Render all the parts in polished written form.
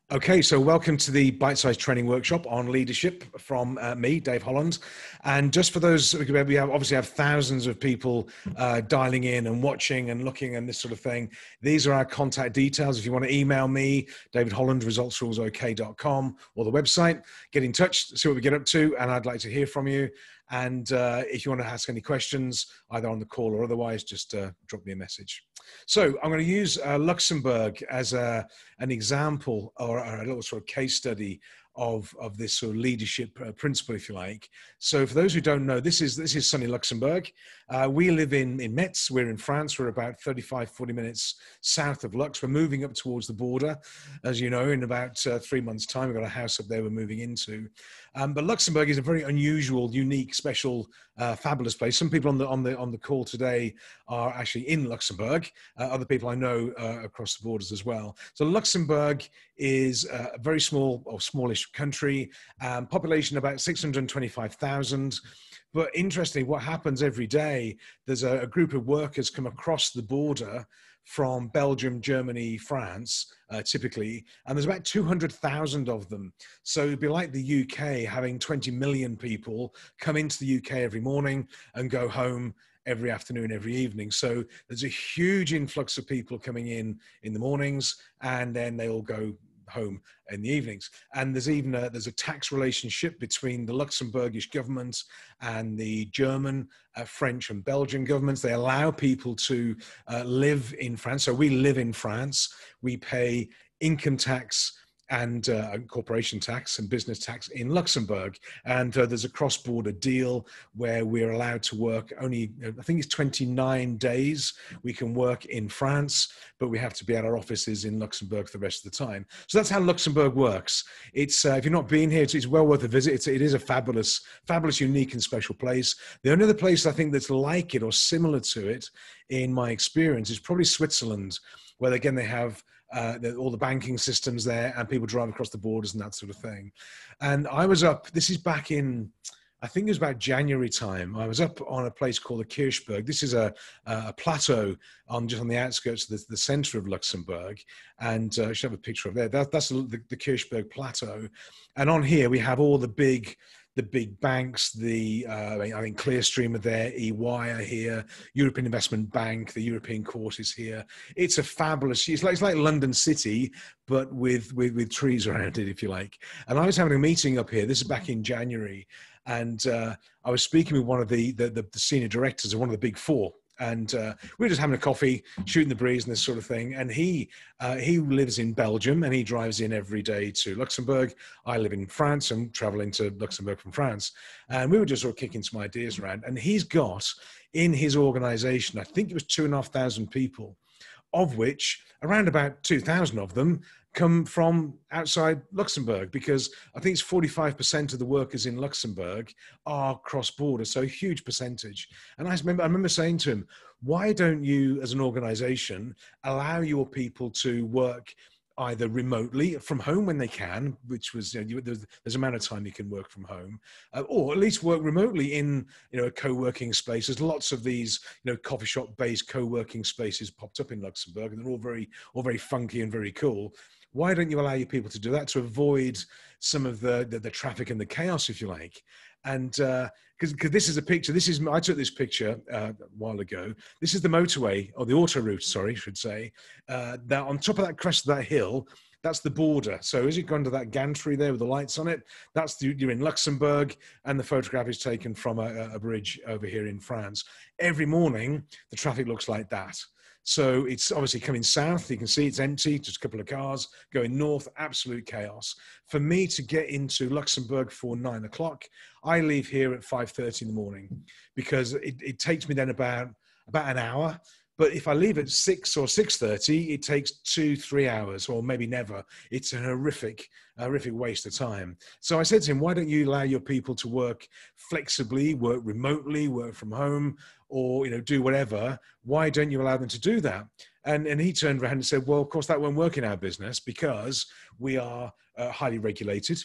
Okay, so welcome to the Bite-Sized Training Workshop on leadership from me, Dave Holland. And just for those, we obviously have thousands of people dialing in and watching and looking and this sort of thing. These are our contact details. If you want to email me, David Holland, resultsrulesok.com, or the website, get in touch, see what we get up to, and I'd like to hear from you. And if you want to ask any questions, either on the call or otherwise, just drop me a message. So I'm going to use Luxembourg as an example or a little sort of case study of this sort of leadership principle, if you like. So for those who don't know, this is sunny Luxembourg. We live in Metz. We're in France. We're about 35, 40 minutes south of Lux. We're moving up towards the border. As you know, in about 3 months' time, we've got a house up there we're moving into. But Luxembourg is a very unusual, unique, special, fabulous place. Some people on the call today are actually in Luxembourg. Other people I know across the borders as well. So Luxembourg is a very small or smallish country, population about 625,000. But interestingly, what happens every day, there's a group of workers come across the border from Belgium, Germany, France, typically, and there's about 200,000 of them. So it'd be like the UK having 20 million people come into the UK every morning and go home every afternoon, every evening. So there's a huge influx of people coming in the mornings, and then they all go home in the evenings. And there's even there's a tax relationship between the Luxembourgish government and the German, French and Belgian governments. They allow people to live in France. So we live in France. We pay income tax and corporation tax and business tax in Luxembourg. And there's a cross-border deal where we're allowed to work only, I think it's 29 days we can work in France, but we have to be at our offices in Luxembourg for the rest of the time. So that's how Luxembourg works. It's if you're not been here, it's well worth a visit. It is a fabulous, unique and special place. The only other place I think that's like it or similar to it in my experience is probably Switzerland, where again they have all the banking systems there and people drive across the borders and that sort of thing. And I was up, this is back in, I think it was about January time. I was up on a place called the Kirchberg. This is a plateau just on the outskirts of the center of Luxembourg. And I should have a picture of there. That's the Kirchberg plateau. And on here, we have all the big banks, I think Clearstream are there, EY are here, European Investment Bank, the European Court is here. It's a fabulous, it's like London City, but with trees around it, if you like. And I was having a meeting up here, this is back in January, and I was speaking with one of the senior directors of one of the big four. And we were just having a coffee, shooting the breeze and this sort of thing. And he lives in Belgium and he drives in every day to Luxembourg. I live in France and travel into Luxembourg from France. And we were just sort of kicking some ideas around. And he's got in his organization, I think it was 2,500 people, of which around about 2,000 of them come from outside Luxembourg, because I think it's 45% of the workers in Luxembourg are cross-border, so a huge percentage. And I remember saying to him, why don't you as an organization allow your people to work either remotely from home when they can, which was, there's an amount of time you can work from home, or at least work remotely in, a co-working space. There's lots of these, coffee shop based co-working spaces popped up in Luxembourg, and they're all very funky and very cool. Why don't you allow your people to do that to avoid some of the traffic and the chaos, if you like? And because this is a picture, I took this picture a while ago. This is the motorway, or the autoroute, sorry, I should say. That on top of that crest of that hill, that's the border. So as you go under that gantry there with the lights on it, you're in Luxembourg, and the photograph is taken from a bridge over here in France. Every morning, the traffic looks like that. So it's obviously coming south. You can see it's empty, just a couple of cars. Going north, absolute chaos. For me to get into Luxembourg for 9 o'clock, I leave here at 5:30 in the morning, because it takes me then about an hour. But if I leave at 6 or 6:30, it takes 2-3 hours, or maybe never. It's a horrific waste of time. So I said to him, why don't you allow your people to work flexibly, work remotely, work from home, or do whatever? Why don't you allow them to do that? And he turned around and said, well, of course that won't work in our business, because we are highly regulated.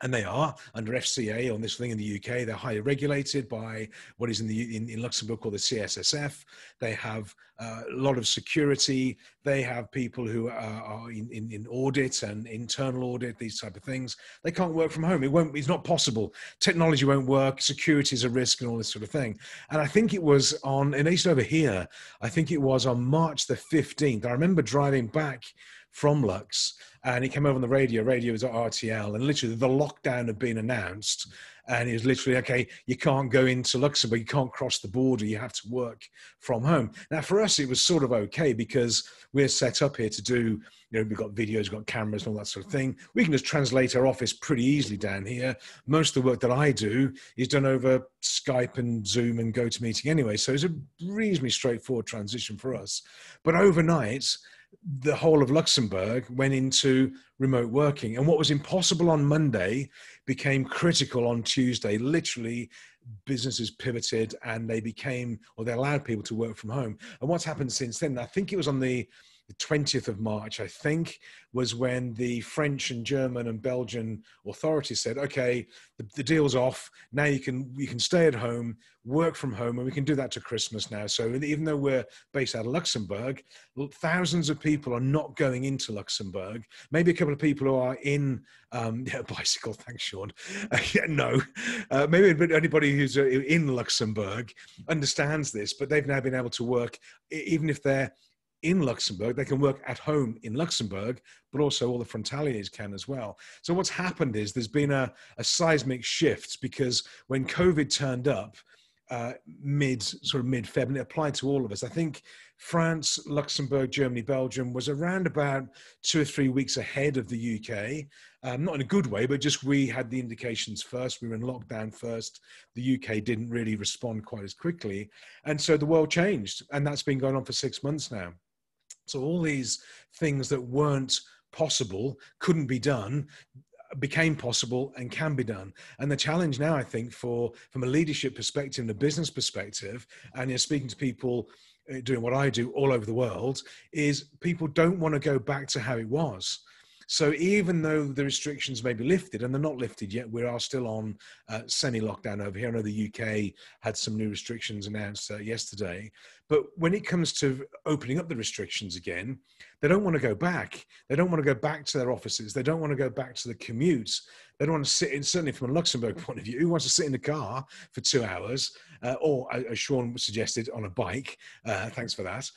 And they are under FCA on this thing in the UK. They're highly regulated by what is in Luxembourg called the CSSF. They have a lot of security. They have people who are in audit and internal audit, these type of things. They can't work from home. It's not possible. Technology won't work. Security is a risk and all this sort of thing. And I think it was at least over here, I think it was on March the 15th. I remember driving back from Lux, and it came over on the radio. Radio was at RTL, and literally the lockdown had been announced, and it was literally, okay, you can't go into Luxembourg, you can't cross the border, you have to work from home. Now, for us, it was sort of okay because we're set up here to do, we've got videos, we've got cameras and all that sort of thing. We can just translate our office pretty easily down here. Most of the work that I do is done over Skype and Zoom and GoToMeeting anyway, so it's a reasonably straightforward transition for us. But overnight, the whole of Luxembourg went into remote working, and what was impossible on Monday became critical on Tuesday. Literally, businesses pivoted and they allowed people to work from home. And what's happened since then, I think it was on the 20th of March, I think, was when the French and German and Belgian authorities said, okay, the deal's off. Now you can stay at home, work from home, and we can do that to Christmas now. So even though we're based out of Luxembourg, thousands of people are not going into Luxembourg. Maybe a couple of people who are in bicycle, thanks, Sean. No, maybe anybody who's in Luxembourg understands this, but they've now been able to work, even if they're in Luxembourg, they can work at home in Luxembourg, but also all the frontaliers can as well. So what's happened is there's been a seismic shift, because when COVID turned up mid-Feb, and it applied to all of us, I think France, Luxembourg, Germany, Belgium was around about 2 or 3 weeks ahead of the UK. Not in a good way, but just we had the indications first. We were in lockdown first. The UK didn't really respond quite as quickly. And so the world changed, and that's been going on for 6 months now. So all these things that weren't possible, couldn't be done, became possible and can be done. And the challenge now, I think, from a leadership perspective and a business perspective, and speaking to people doing what I do all over the world, is people don't want to go back to how it was. So even though the restrictions may be lifted, and they're not lifted yet, we are still on semi-lockdown over here. I know the UK had some new restrictions announced yesterday. But when it comes to opening up the restrictions again, they don't want to go back. They don't want to go back to their offices. They don't want to go back to the commutes. They don't want to sit in, certainly from a Luxembourg point of view, who wants to sit in the car for 2 hours, or as Sean suggested, on a bike? Thanks for that.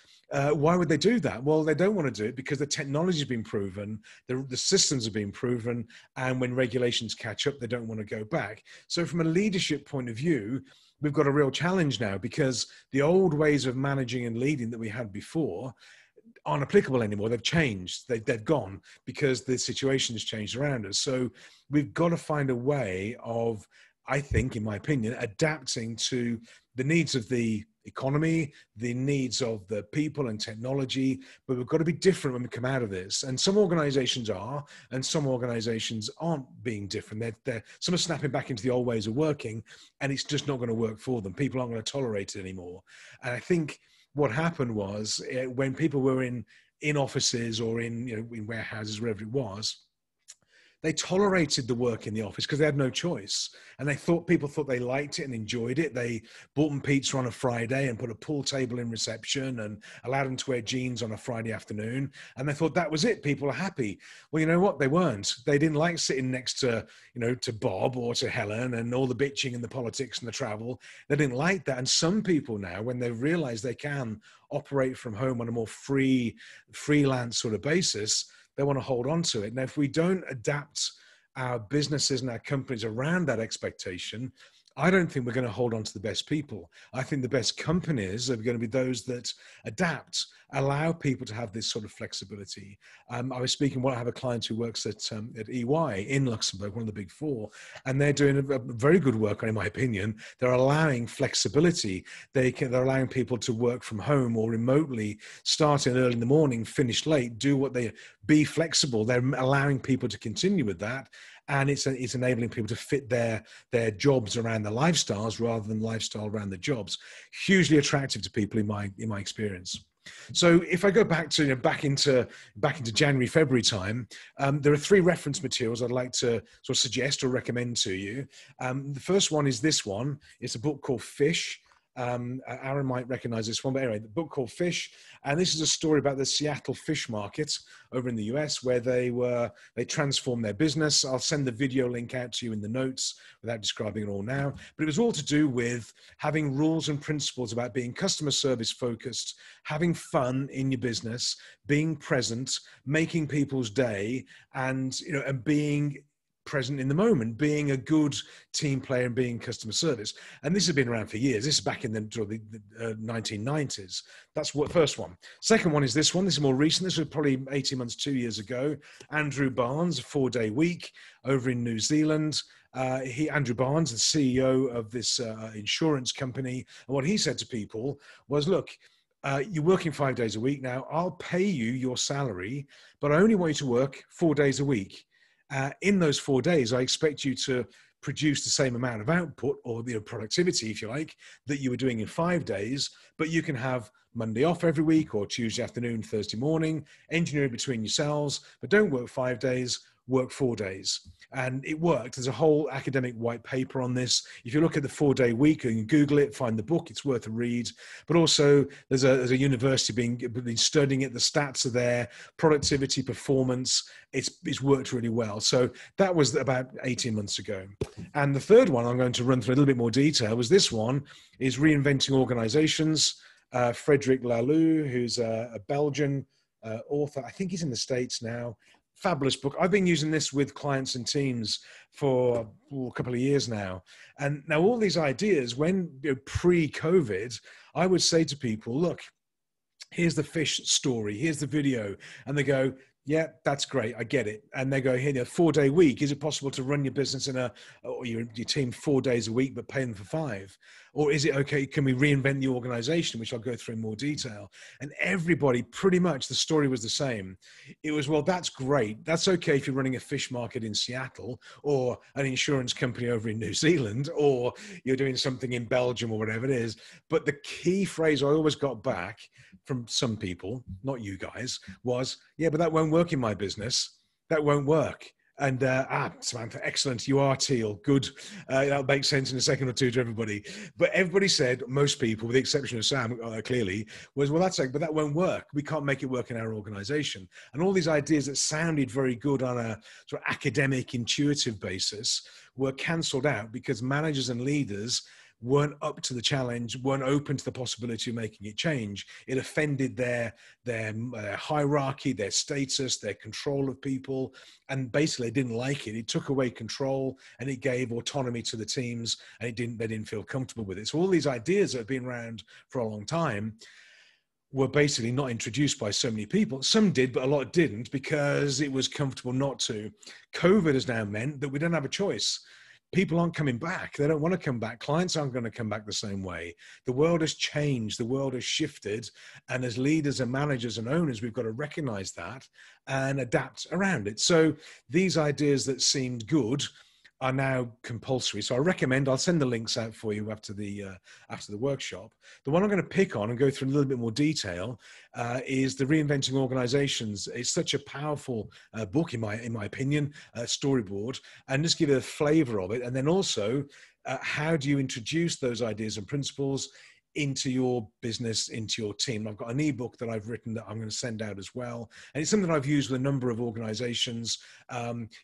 Why would they do that? Well, they don't want to do it because the technology has been proven, the systems have been proven, and when regulations catch up, they don't want to go back. So from a leadership point of view, we've got a real challenge now, because the old ways of managing and leading that we had before aren't applicable anymore. They've changed. They've gone because the situation has changed around us. So we've got to find a way of, I think, in my opinion, adapting to the needs of the economy, the needs of the people and technology, but we've got to be different when we come out of this. And some organizations are, and some organizations aren't being different. Some are snapping back into the old ways of working, and it's just not going to work for them. People aren't going to tolerate it anymore. And I think what happened was when people were in offices or in warehouses, wherever it was, they tolerated the work in the office because they had no choice. And people thought they liked it and enjoyed it. They bought them pizza on a Friday and put a pool table in reception and allowed them to wear jeans on a Friday afternoon. And they thought that was it. People are happy. Well, you know what? They weren't. They didn't like sitting next to, to Bob or to Helen and all the bitching and the politics and the travel. They didn't like that. And some people now, when they realize they can operate from home on a more freelance sort of basis, they want to hold on to it. Now, if we don't adapt our businesses and our companies around that expectation, I don't think we're going to hold on to the best people. I think the best companies are going to be those that adapt, allow people to have this sort of flexibility. I have a client who works at EY in Luxembourg, one of the big four, and they're doing a very good work, in my opinion. They're allowing flexibility. They're allowing people to work from home or remotely, starting early in the morning, finish late, be flexible. They're allowing people to continue with that. And it's enabling people to fit their jobs around their lifestyles rather than lifestyle around the jobs. Hugely attractive to people in my experience. So if I go back to back into January, February time, there are three reference materials I'd like to sort of suggest or recommend to you. The first one is this one. It's a book called Fish. Aaron might recognize this one, but anyway, the book called Fish, and this is a story about the Seattle fish market over in the US, where they transformed their business. I'll send the video link out to you in the notes without describing it all now, but it was all to do with having rules and principles about being customer service focused, having fun in your business, being present, making people's day, and and being present in the moment, being a good team player and being customer service. And this has been around for years. This is back in the 1990s. That's what first one. Second one is this one. This is more recent. This was probably 18 months, 2 years ago. Andrew Barnes, a 4-day week over in New Zealand. Andrew Barnes, the CEO of this insurance company. And what he said to people was, look, you're working 5 days a week now. I'll pay you your salary, but I only want you to work 4 days a week. In those 4 days, I expect you to produce the same amount of output or productivity, if you like, that you were doing in 5 days, but you can have Monday off every week or Tuesday afternoon, Thursday morning, engineer it between yourselves, but don't work 5 days, work 4 days. And it worked. There's a whole academic white paper on this. If you look at the 4-day week and Google it, find the book, it's worth a read. But also there's a university been studying it. The stats are there, productivity, performance. It's worked really well. So that was about 18 months ago. And the third one I'm going to run through a little bit more detail was this one, is Reinventing Organizations. Frederic Laloux, who's a Belgian author. I think he's in the States now. Fabulous book. I've been using this with clients and teams for a couple of years now. And now all these ideas, when pre-COVID, I would say to people, look, here's the fish story, here's the video. And they go, yeah, that's great. I get it. And they go, here, 4-day week. Is it possible to run your business or your team 4 days a week, but pay them for 5? Or is it okay? Can we reinvent the organization, which I'll go through in more detail? And everybody, pretty much the story was the same. It was, well, that's great. That's okay if you're running a fish market in Seattle or an insurance company over in New Zealand, or you're doing something in Belgium or whatever it is. But the key phrase I always got back from some people, not you guys, was, yeah, but that won't work in my business. That won't work. And Samantha, excellent. You are Teal. Good. That'll make sense in a second or two to everybody. But everybody said, most people, with the exception of Sam, clearly, was, well, that's like, but that won't work. We can't make it work in our organization. And all these ideas that sounded very good on a sort of academic, intuitive basis were canceled out because managers and leaders weren't up to the challenge, weren't open to the possibility of making it change. It offended their hierarchy, their status, their control of people, and basically they didn't like it. It took away control and it gave autonomy to the teams, and they didn't feel comfortable with it. So all these ideas that have been around for a long time were basically not introduced by so many people. Some did, but a lot didn't because it was comfortable not to. COVID has now meant that we don't have a choice. People aren't coming back. They don't want to come back. Clients aren't going to come back the same way. The world has changed. The world has shifted. And as leaders and managers and owners, we've got to recognize that and adapt around it. So these ideas that seemed good are now compulsory. So I recommend, I'll send the links out for you after the workshop. The one I'm going to pick on and go through in a little bit more detail is the Reinventing Organizations. It's such a powerful book, in my opinion, storyboard, and just give it a flavor of it. And then also, how do you introduce those ideas and principles into your business, into your team? I've got an ebook that I've written that I'm going to send out as well. And it's something I've used with a number of organizations,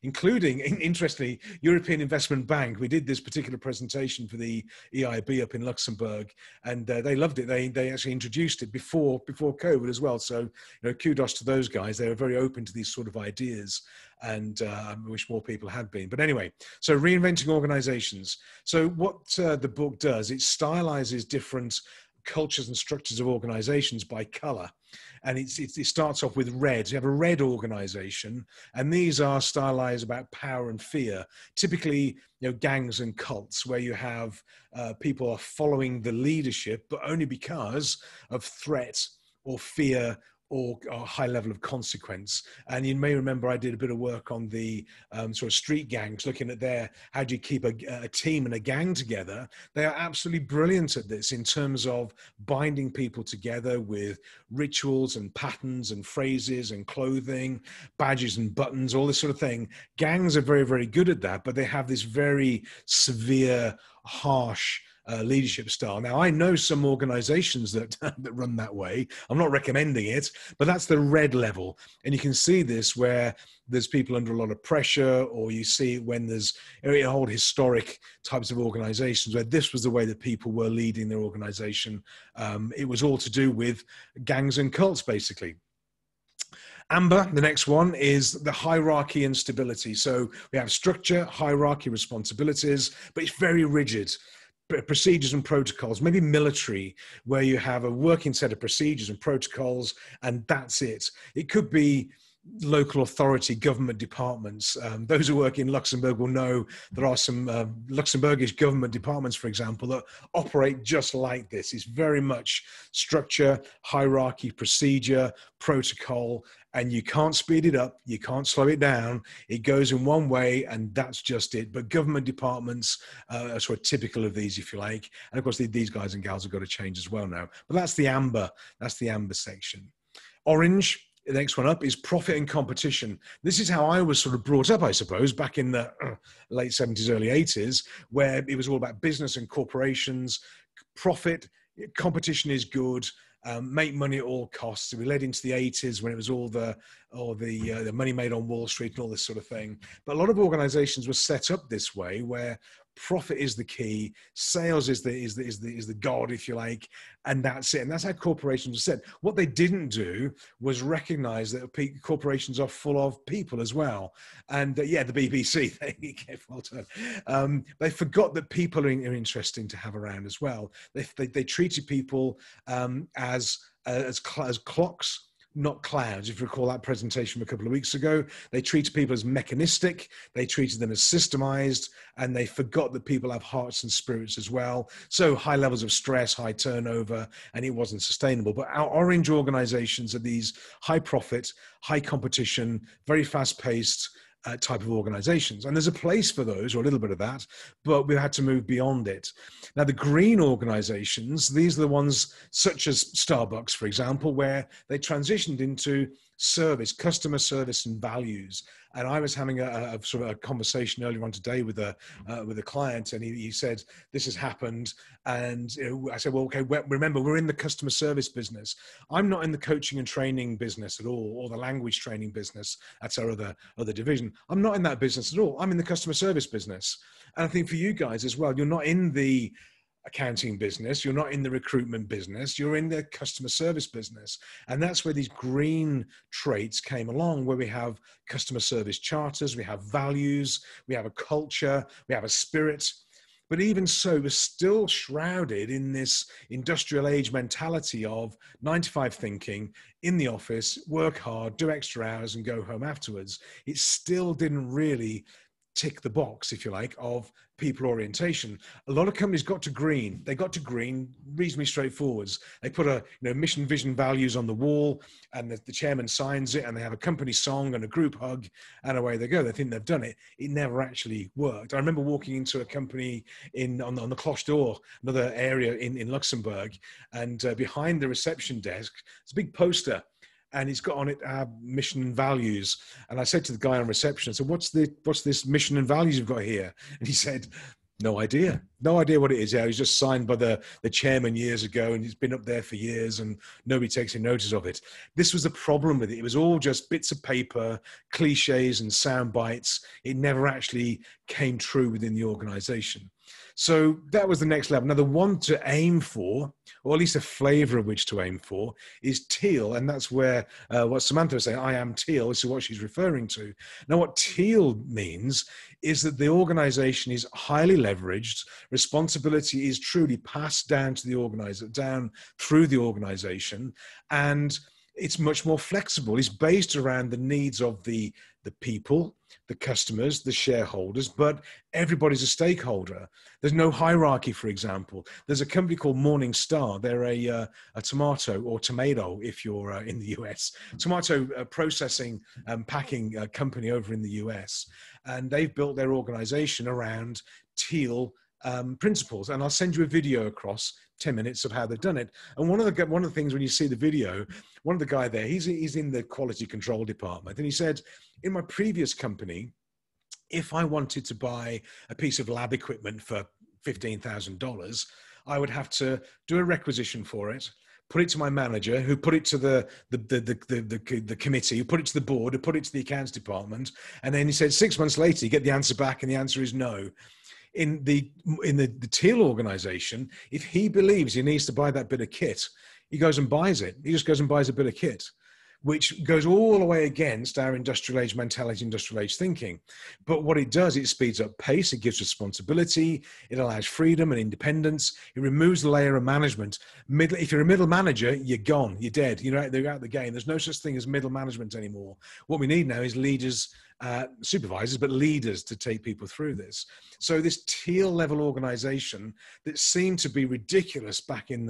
including, interestingly, European Investment Bank. We did this particular presentation for the EIB up in Luxembourg, and they loved it. They actually introduced it before COVID as well. So, kudos to those guys. They were very open to these sort of ideas, and I wish more people had been. But anyway, so Reinventing Organizations. So what the book does, it stylizes different cultures and structures of organizations by color. And it starts off with red. You have a red organization, and these are stylized about power and fear. Typically, gangs and cults where you have people are following the leadership, but only because of threat or fear or a high level of consequence. And you may remember I did a bit of work on the sort of street gangs, looking at how do you keep a team and a gang together. They are absolutely brilliant at this in terms of binding people together with rituals and patterns and phrases and clothing, badges and buttons, all this sort of thing. Gangs are very, very good at that, but they have this very severe, harsh leadership style. Now, I know some organizations that run that way. I'm not recommending it, but that's the red level. And you can see this where there's people under a lot of pressure, or you see when there's old historic types of organizations where this was the way that people were leading their organization. It was all to do with gangs and cults, basically. Amber, the next one, is the hierarchy and stability. So we have structure, hierarchy, responsibilities, but it's very rigid. Procedures and protocols, maybe military, where you have a working set of procedures and protocols, and that's it. It could be local authority, government departments. Those who work in Luxembourg will know there are some Luxembourgish government departments, for example, that operate just like this. It's very much structure, hierarchy, procedure, protocol, and you can't speed it up, you can't slow it down. It goes in one way, and that's just it. But government departments are sort of typical of these, if you like. And of course, these guys and gals have got to change as well now. But that's the amber. That's the amber section. Orange. The next one up is profit and competition. This is how I was sort of brought up, I suppose, back in the late 70s, early 80s, where it was all about business and corporations, profit, competition is good, make money at all costs. We led into the 80s when it was all the money made on Wall Street and all this sort of thing. But a lot of organizations were set up this way, where profit is the key, sales is the god, if you like, and that's it. And that's how corporations were set. What they didn't do was recognize that corporations are full of people as well. And yeah, the BBC, well done. They forgot that people are interesting to have around as well. They treated people as clocks, not clouds. If you recall that presentation from a couple of weeks ago, they treated people as mechanistic, they treated them as systemized, and they forgot that people have hearts and spirits as well. So high levels of stress, high turnover, and it wasn't sustainable. But our orange organizations are these high profit, high competition, very fast paced, type of organizations. And there's a place for those, or a little bit of that, but we've had to move beyond it. Now, the green organizations, these are the ones such as Starbucks, for example, where they transitioned into service, customer service and values. And I was having a sort of a conversation earlier on today with a client, and he said, this has happened. And I said, well, okay, remember, we're in the customer service business. I'm not in the coaching and training business at all, or the language training business. That's our other division. I'm not in that business at all. I'm in the customer service business. And I think for you guys as well, you're not in the accounting business, you're not in the recruitment business, you're in the customer service business. And that's where these green traits came along, where we have customer service charters, we have values, we have a culture, we have a spirit. But even so, we're still shrouded in this industrial age mentality of 9-to-5 thinking, in the office, work hard, do extra hours and go home afterwards. It still didn't really tick the box, if you like, of people orientation. A lot of companies got to green. They got to green reasonably straightforward. They put a mission, vision, values on the wall, and the chairman signs it, and they have a company song and a group hug, and away they go. They think they've done it. It never actually worked. I remember walking into a company on the Cloche d'Or, another area in Luxembourg, and behind the reception desk, there's a big poster, and he's got on it our mission and values. And I said to the guy on reception, I said, what's this mission and values you've got here? And he said, no idea what it is. Yeah, it was just signed by the chairman years ago, and it's been up there for years, and nobody takes any notice of it. This was the problem with it. It was all just bits of paper, cliches and sound bites. It never actually came true within the organization. So that was the next level. Now, the one to aim for, or at least a flavor of which to aim for, is teal. And that's where what Samantha was saying, I am teal. This is what she's referring to. Now, what teal means is that the organization is highly leveraged. Responsibility is truly passed down to the organizer, down through the organization. And it's much more flexible. It's based around the needs of the people, the customers, the shareholders, but everybody's a stakeholder. There's no hierarchy, for example. There's a company called Morningstar. They're a tomato, or tomato if you're in the US, tomato processing packing company over in the US. And they've built their organization around teal principles. And I'll send you a video across 10 minutes of how they've done it. And one of the things when you see the video, one of the guy there, he's in the quality control department. And he said, in my previous company, if I wanted to buy a piece of lab equipment for $15,000, I would have to do a requisition for it, put it to my manager, who put it to the committee, who put it to the board, who put it to the accounts department. And then he said 6 months later, you get the answer back, and the answer is no. In the teal organization, if he believes he needs to buy that bit of kit, he goes and buys it. He just goes and buys a bit of kit, which goes all the way against our industrial age mentality, industrial age thinking. But what it does, it speeds up pace, it gives responsibility, it allows freedom and independence, it removes the layer of management. If you're a middle manager, you're gone, you're dead, you're out the game. There's no such thing as middle management anymore. What we need now is leaders, supervisors, but leaders to take people through this. So this teal level organization that seemed to be ridiculous back in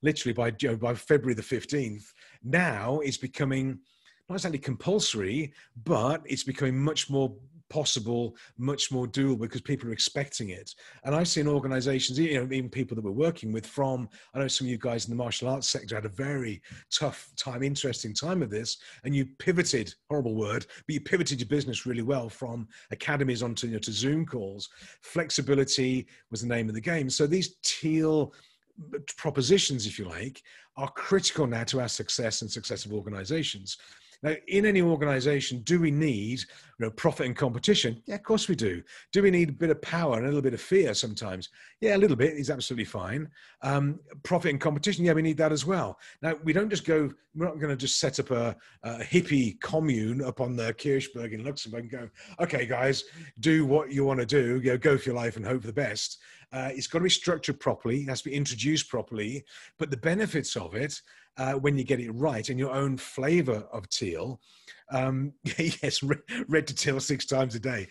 literally by February the 15th, now it's becoming not exactly compulsory, but it's becoming much more possible, much more doable, because people are expecting it. And I've seen organizations, even people that we're working with I know some of you guys in the martial arts sector had a very tough time, interesting time of this, and you pivoted, horrible word, but you pivoted your business really well from academies onto to Zoom calls. Flexibility was the name of the game. So these teal propositions, if you like, are critical now to our success and success of organizations. Now, in any organization, do we need profit and competition? Yeah, of course we do. Do we need a bit of power and a little bit of fear sometimes? Yeah, a little bit is absolutely fine. Profit and competition, yeah, we need that as well. Now, we're not going to just set up a hippie commune up on the Kirchberg in Luxembourg and go, okay, guys, do what you want to do, go for your life and hope for the best. It's got to be structured properly, it has to be introduced properly, but the benefits of it, when you get it right and your own flavor of teal, yes, red to teal 6 times a day.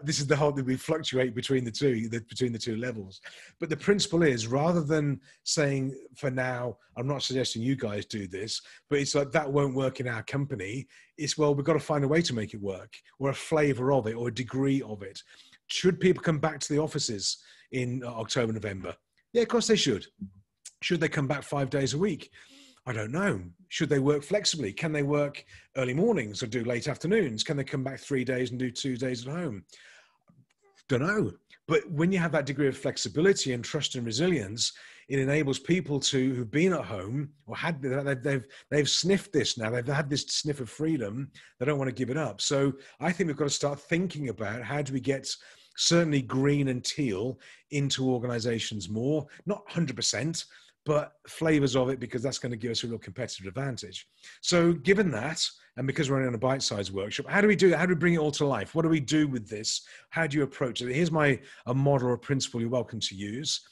This is the whole that we fluctuate between the two levels. But the principle is, rather than saying, for now, I'm not suggesting you guys do this, but it's like, that won't work in our company. It's, well, we've got to find a way to make it work, or a flavor of it, or a degree of it. Should people come back to the offices in October, November? Yeah, of course they should. Should they come back 5 days a week? I don't know. Should they work flexibly? Can they work early mornings or do late afternoons? Can they come back 3 days and do 2 days at home? Don't know. But when you have that degree of flexibility and trust and resilience, it enables people who've been at home or they've sniffed this now. They've had this sniff of freedom. They don't want to give it up. So I think we've got to start thinking about, how do we get certainly green and teal into organizations more, not 100%, but flavors of it, because that's going to give us a real competitive advantage. So given that, and because we're running a bite-sized workshop, how do we do that? How do we bring it all to life? What do we do with this? How do you approach it? Here's a model or a principle you're welcome to use.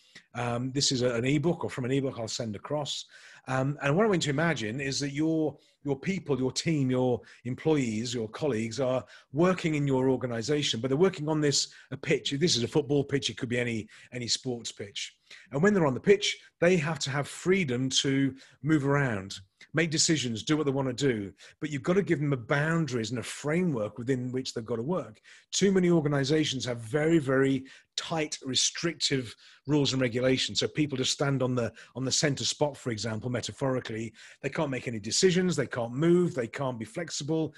This is an ebook, or from an ebook I'll send across. And what I want to imagine is that your people, your team, your employees, your colleagues are working in your organization, but they're working on a pitch. This is a football pitch. It could be any sports pitch. And when they're on the pitch, they have to have freedom to move around, make decisions, do what they want to do. But you've got to give them a boundaries and a framework within which they've got to work. Too many organizations have very, very tight, restrictive rules and regulations. So people just stand on the center spot, for example, metaphorically. They can't make any decisions. They can't move. They can't be flexible,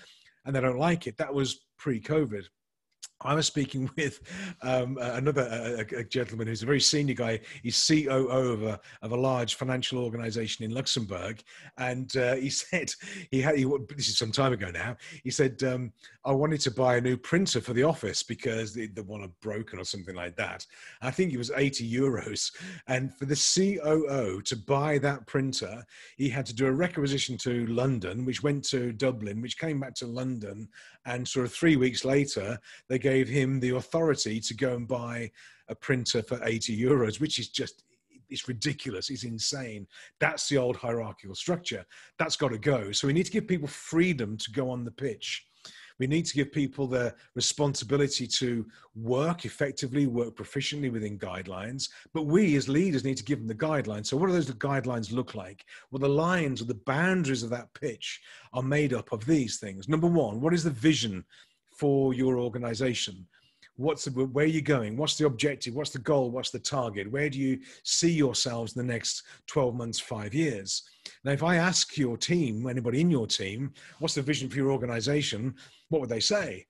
and they don't like it. That was pre-COVID. I was speaking with a gentleman who's a very senior guy. He's COO of a large financial organization in Luxembourg. And he said, this is some time ago now, he said, I wanted to buy a new printer for the office because the one had broken or something like that. I think it was €80. And for the COO to buy that printer, he had to do a requisition to London, which went to Dublin, which came back to London. And sort of 3 weeks later, they gave him the authority to go and buy a printer for €80, which is just it's ridiculous, it's insane. That's the old hierarchical structure. That's got to go. So we need to give people freedom to go on the pitch. We need to give people the responsibility to work effectively, work proficiently within guidelines. But we as leaders need to give them the guidelines. So what do those guidelines look like? Well, the lines or the boundaries of that pitch are made up of these things. Number one, what is the vision for your organization? Where are you going? What's the objective? What's the goal? What's the target? Where do you see yourselves in the next 12 months, 5 years? Now, if I ask your team, anybody in your team, what's the vision for your organization? What would they say?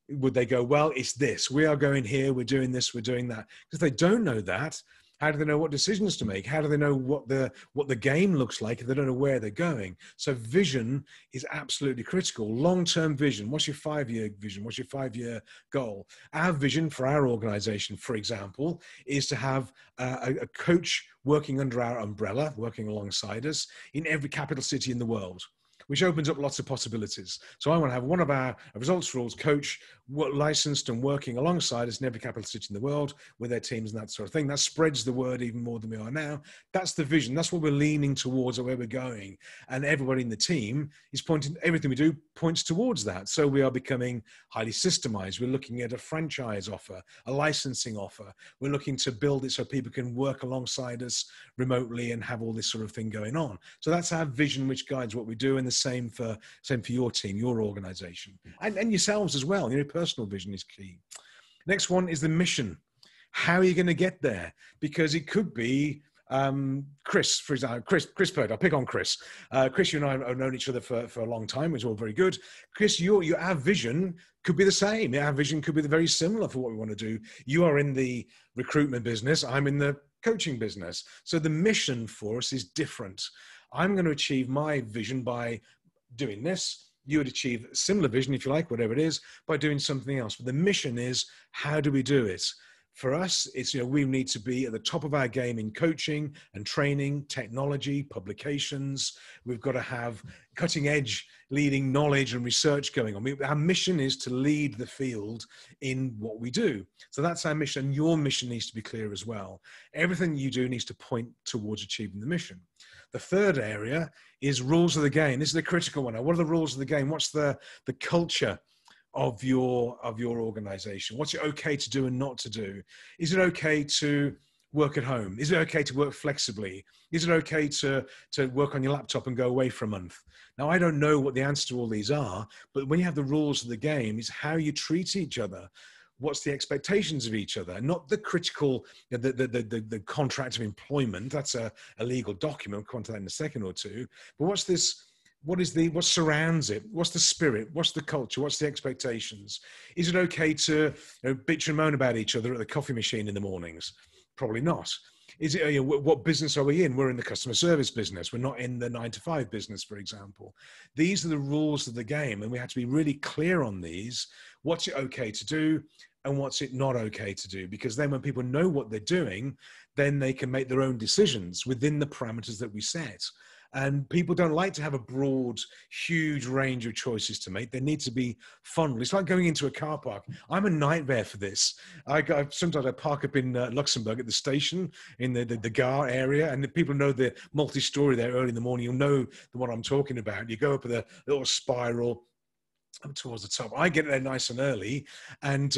Would they go, well, it's this, we are going here, we're doing this, we're doing that? Because they don't know that. How do they know what decisions to make? How do they know what the game looks like if they don't know where they're going? So vision is absolutely critical. Long-term vision. What's your 5-year vision? What's your 5-year goal? Our vision for our organization, for example, is to have a coach working under our umbrella, working alongside us in every capital city in the world, which opens up lots of possibilities. So I want to have one of our results rules coach licensed and working alongside us in every capital city in the world with their teams and that sort of thing. That spreads the word even more than we are now. That's the vision. That's what we're leaning towards, or where we're going. And everybody in the team is pointing, everything we do points towards that. So we are becoming highly systemized. We're looking at a franchise offer, a licensing offer. We're looking to build it so people can work alongside us remotely and have all this sort of thing going on. So that's our vision, which guides what we do. And the same for your team, your organization, and yourselves as well. Personal vision is key. Next one is the mission. How are you going to get there? Because it could be Chris, for example, Chris Bird. I'll pick on Chris. Chris, you and I have known each other for a long time, which is all very good. Chris, our vision could be the same. Our vision could be very similar for what we want to do. You are in the recruitment business. I'm in the coaching business. So the mission for us is different. I'm going to achieve my vision by doing this. You would achieve a similar vision, if you like, whatever it is, by doing something else. But the mission is, how do we do it? For us, it's, we need to be at the top of our game in coaching and training, technology, publications. We've got to have cutting edge, leading knowledge and research going on. Our mission is to lead the field in what we do. So that's our mission. Your mission needs to be clear as well. Everything you do needs to point towards achieving the mission. The third area is rules of the game. This is the critical one. Now, what are the rules of the game? What's the culture of your organization? What's it okay to do and not to do? Is it okay to work at home? Is it okay to work flexibly? Is it okay to work on your laptop and go away for a month? Now, I don't know what the answer to all these are, but when you have the rules of the game, it's how you treat each other. What's the expectations of each other? Not the critical, the contract of employment. That's a legal document. We'll come on to that in a second or two. But what's this? What surrounds it? What's the spirit? What's the culture? What's the expectations? Is it okay to bitch and moan about each other at the coffee machine in the mornings? Probably not. Is it, what business are we in? We're in the customer service business. We're not in the 9-to-5 business, for example. These are the rules of the game, and we have to be really clear on these. What's it okay to do and what's it not okay to do? Because then when people know what they're doing, then they can make their own decisions within the parameters that we set. And people don't like to have a broad, huge range of choices to make. They need to be funneled. It's like going into a car park. I'm a nightmare for this. Sometimes I park up in Luxembourg at the station in the Gare area, and the people know the multi-story there early in the morning. You'll know the one I'm talking about. You go up with a little spiral up towards the top. I get there nice and early, and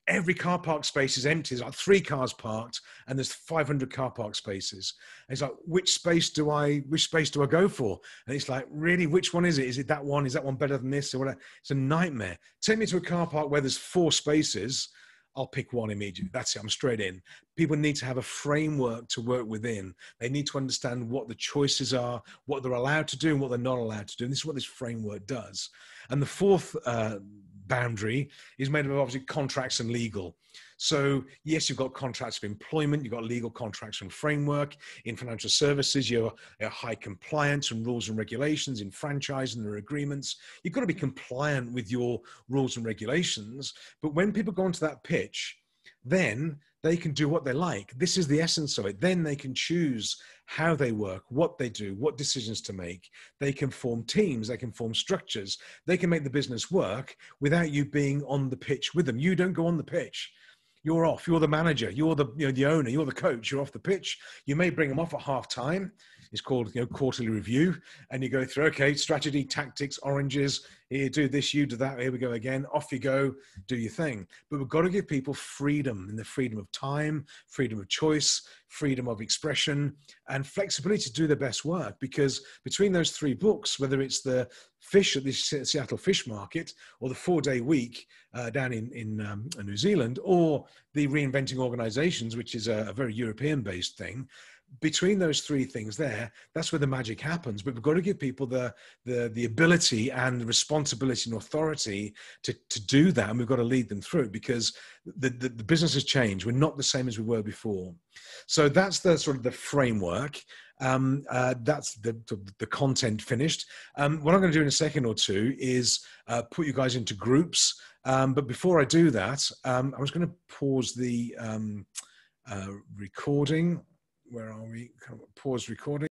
every car park space is empty. There's like 3 cars parked, and there's 500 car park spaces. And it's like, which space do I go for? And it's like, really, which one is it? Is it that one? Is that one better than this? Or whatever? It's a nightmare. Take me to a car park where there's 4 spaces. I'll pick one immediately. That's it. I'm straight in. People need to have a framework to work within. They need to understand what the choices are, what they're allowed to do, and what they're not allowed to do. And this is what this framework does. And the fourth boundary is made up of obviously contracts and legal. So yes, you've got contracts of employment, you've got legal contracts and framework. In financial services, you're high compliance and rules and regulations. In franchising, there are agreements. You've got to be compliant with your rules and regulations. But when people go onto that pitch, then they can do what they like. This is the essence of it. Then they can choose how they work, what they do, what decisions to make. They can form teams, they can form structures. They can make the business work without you being on the pitch with them. You don't go on the pitch. you're off. You're the manager. You're the, the owner. You're the coach. You're off the pitch. You may bring them off at half time. It's called, quarterly review, and you go through, okay, strategy, tactics, oranges. Here, do this, you do that. Here we go again. Off you go, do your thing. But we've got to give people freedom, and the freedom of time, freedom of choice, freedom of expression, and flexibility to do their best work. Because between those 3 books, whether it's the fish at the Seattle Fish Market, or the 4-day week down in New Zealand, or the Reinventing Organizations, which is a very European-based thing, between those 3 things there, that's where the magic happens. But we've got to give people the ability and the responsibility and authority to do that. And we've got to lead them through, because the business has changed. We're not the same as we were before. So that's the sort of the framework. That's the content finished. What I'm going to do in a second or two is put you guys into groups. But before I do that, I was going to pause the recording. Where are we? Pause recording.